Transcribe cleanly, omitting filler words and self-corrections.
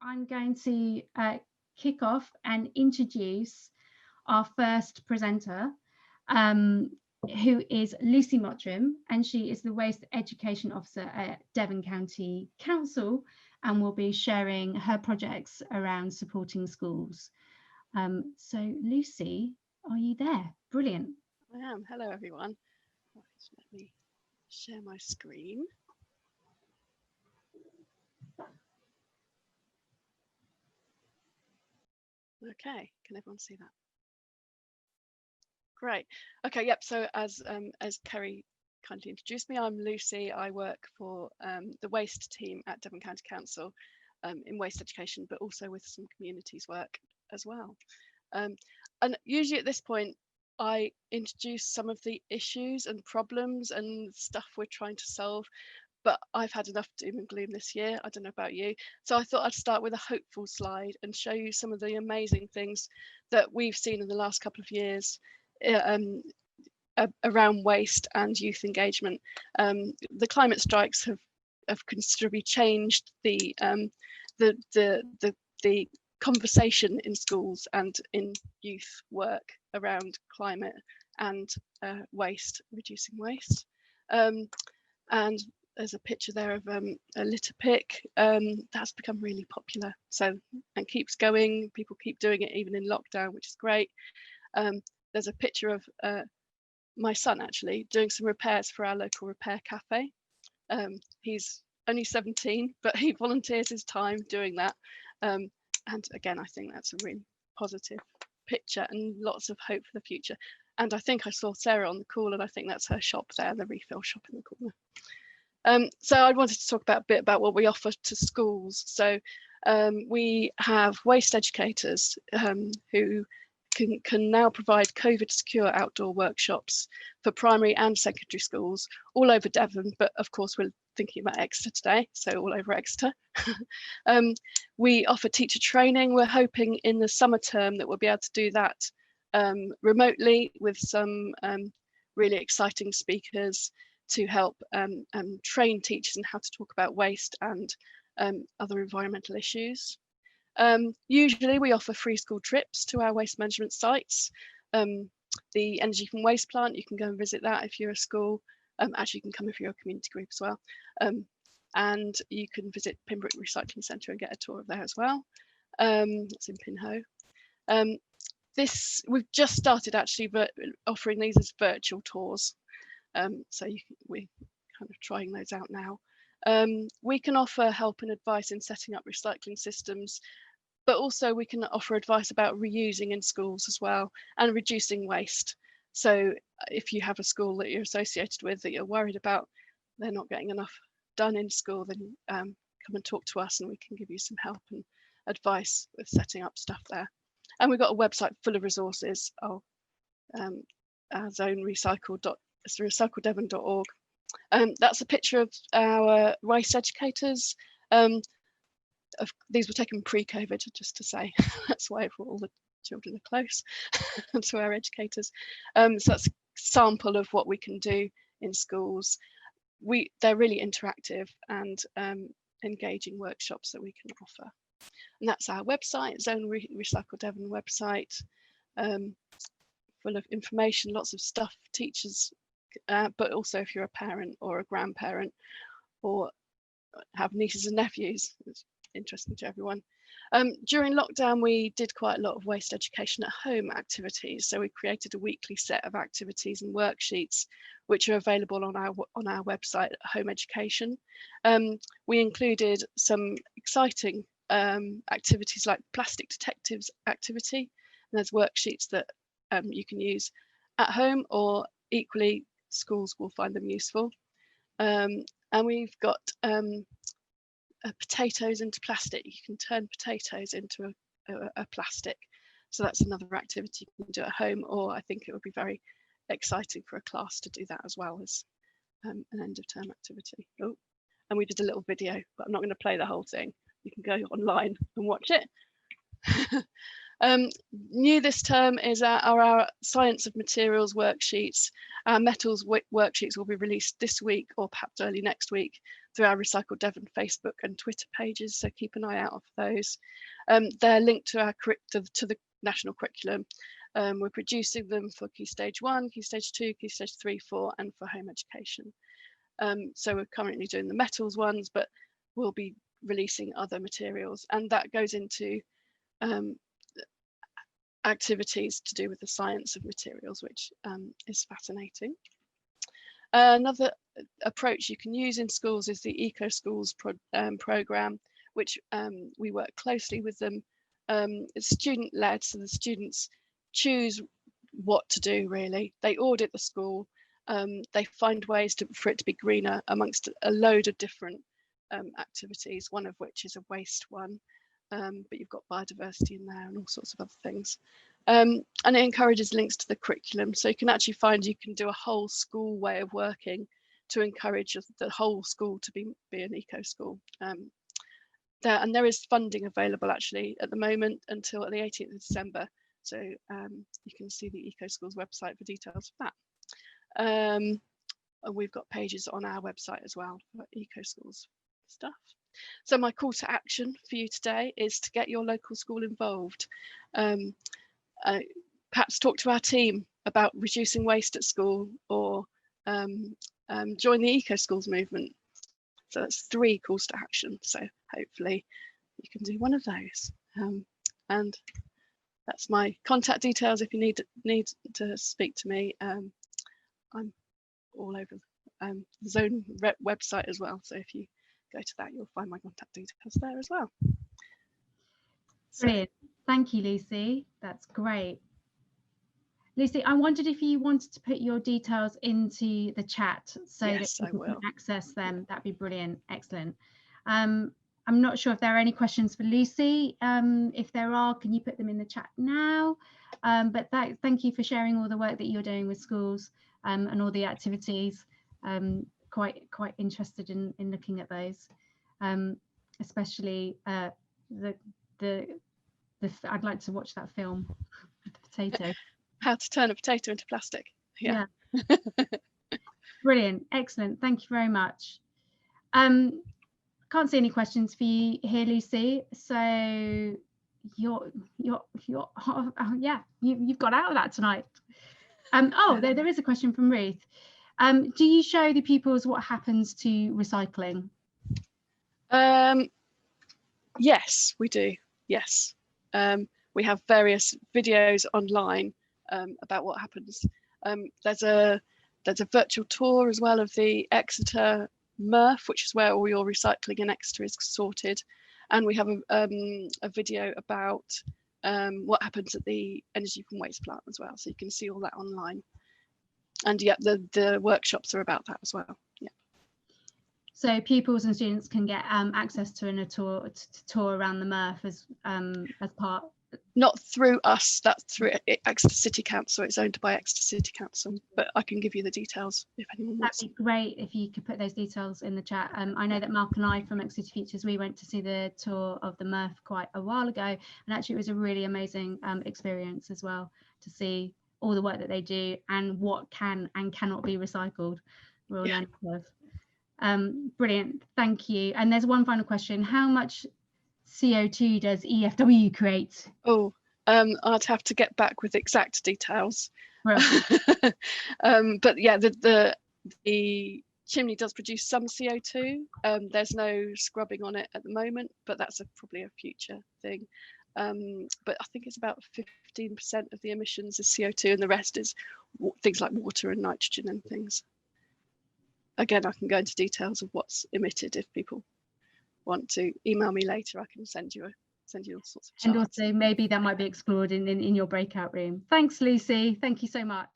I'm going to kick off and introduce our first presenter, who is Lucy Mottram, and she is the Waste Education Officer at Devon County Council and will be sharing her projects around supporting schools. So Lucy, are you there? Brilliant. I am. Hello, everyone. Right, let me share my screen. Okay, can everyone see that? Great. Okay, yep. So as Kerry kindly introduced me, I'm Lucy. I work for the waste team at Devon County Council in waste education, but also with some communities work as well. And usually at this point, I introduce some of the issues and problems and stuff we're trying to solve, but I've had enough doom and gloom this year. I don't know about you. So I thought I'd start with a hopeful slide and show you some of the amazing things that we've seen in the last couple of years around waste and youth engagement. The climate strikes have considerably changed the conversation in schools and in youth work around climate and waste, reducing waste. And there's a picture there of a litter pick that's become really popular, so and keeps going. People keep doing it even in lockdown, which is great. There's a picture of my son actually doing some repairs for our local repair cafe. He's only 17, but he volunteers his time doing that. And again, I think that's a really positive picture and lots of hope for the future. And I think I saw Sarah on the call, and I think that's her shop there, the refill shop in the corner. So I wanted to talk a bit about what we offer to schools. So we have waste educators who can now provide COVID secure outdoor workshops for primary and secondary schools all over Devon, but of course we're thinking about Exeter today, so all over Exeter. We offer teacher training. We're hoping in the summer term that we'll be able to do that remotely with some really exciting speakers to help train teachers in how to talk about waste and other environmental issues. Usually we offer free school trips to our waste management sites. The Energy from Waste plant, you can go and visit that if you're a school. Actually, you can come if you're a community group as well. And you can visit Pembroke Recycling Centre and get a tour of there as well. It's in Pinho. We've just started actually offering these as virtual tours. So we're kind of trying those out now. We can offer help and advice in setting up recycling systems, but also we can offer advice about reusing in schools as well and reducing waste. So if you have a school that you're associated with that you're worried about they're not getting enough done in school, then come and talk to us and we can give you some help and advice with setting up stuff there. And we've got a website full of resources. Our zone recycledevon.org. That's a picture of our waste educators. These were taken pre-COVID, just to say. That's why all the children are close to our educators. So that's a sample of what we can do in schools. They're really interactive and engaging workshops that we can offer. And that's our website, Zone Recycle Devon website, full of information, lots of stuff, teachers, but also if you're a parent or a grandparent or have nieces and nephews, it's interesting to everyone. During lockdown, we did quite a lot of waste education at home activities. So we created a weekly set of activities and worksheets, which are available on our website, Home Education. We included some exciting activities like Plastic Detectives activity. And there's worksheets that you can use at home, or equally schools will find them useful. And we've got potatoes into plastic. You can turn potatoes into a plastic. So that's another activity you can do at home, or I think it would be very exciting for a class to do that as well as an end of term activity. Oh, and we did a little video, but I'm not going to play the whole thing. You can go online and watch it. New this term are our Science of Materials worksheets. Our metals worksheets will be released this week or perhaps early next week through our Recycle Devon Facebook and Twitter pages, so keep an eye out for those. They're linked to our to the national curriculum. We're producing them for Key Stage 1, Key Stage 2, Key Stage 3, 4 and for home education. So we're currently doing the metals ones, but we'll be releasing other materials, and that goes into activities to do with the science of materials, which is fascinating. Another approach you can use in schools is the Eco Schools programme, which we work closely with them. It's student-led, so the students choose what to do, really. They audit the school, they find ways for it to be greener amongst a load of different activities, one of which is a waste one. But you've got biodiversity in there and all sorts of other things. And it encourages links to the curriculum. So you can actually find you can do a whole school way of working to encourage the whole school to be an eco school. There is funding available actually at the moment until the 18th of December. So you can see the Eco Schools website for details of that. And we've got pages on our website as well for Eco Schools stuff. So my call to action for you today is to get your local school involved. Perhaps talk to our team about reducing waste at school, or join the Eco Schools movement. So that's 3 calls to action. So hopefully you can do one of those. And that's my contact details if you need to speak to me. I'm all over the Zone website as well. So if you go to that, you'll find my contact details there as well. Brilliant. Thank you, Lucy. That's great. Lucy, I wondered if you wanted to put your details into the chat so yes, that people can access them. That'd be brilliant. Excellent. I'm not sure if there are any questions for Lucy. If there are, can you put them in the chat now? But thank you for sharing all the work that you're doing with schools and all the activities. Quite interested in looking at those, especially I'd like to watch that film, the potato. How to turn a potato into plastic. Yeah. Brilliant. Excellent. Thank you very much. Can't see any questions for you here, Lucy. So you've got out of that tonight. There is a question from Ruth. Do you show the pupils what happens to recycling? Yes, we do. Yes. We have various videos online about what happens. There's a virtual tour as well of the Exeter MRF, which is where all your recycling in Exeter is sorted, and we have a video about what happens at the energy from waste plant as well, so you can see all that online. And yeah, the workshops are about that as well. Yeah. So pupils and students can get access to a tour around the MRF as part. Not through us, that's through Exeter City Council. It's owned by Exeter City Council, but I can give you the details if anyone wants. That'd be great if you could put those details in the chat. I know that Mark and I from Exeter Futures, we went to see the tour of the MRF quite a while ago, and actually it was a really amazing experience as well to see all the work that they do and what can and cannot be recycled. Real learning curve. Brilliant, thank you. And there's one final question: how much CO2 does EFW create? Oh, I'd have to get back with exact details. Right. But yeah, the chimney does produce some CO2. There's no scrubbing on it at the moment, but that's probably a future thing. But I think it's about 15% of the emissions is CO2, and the rest is things like water and nitrogen and things. Again, I can go into details of what's emitted if people want to email me later. I can send you all sorts of charts. And also maybe that might be explored in your breakout room. Thanks, Lucy. Thank you so much.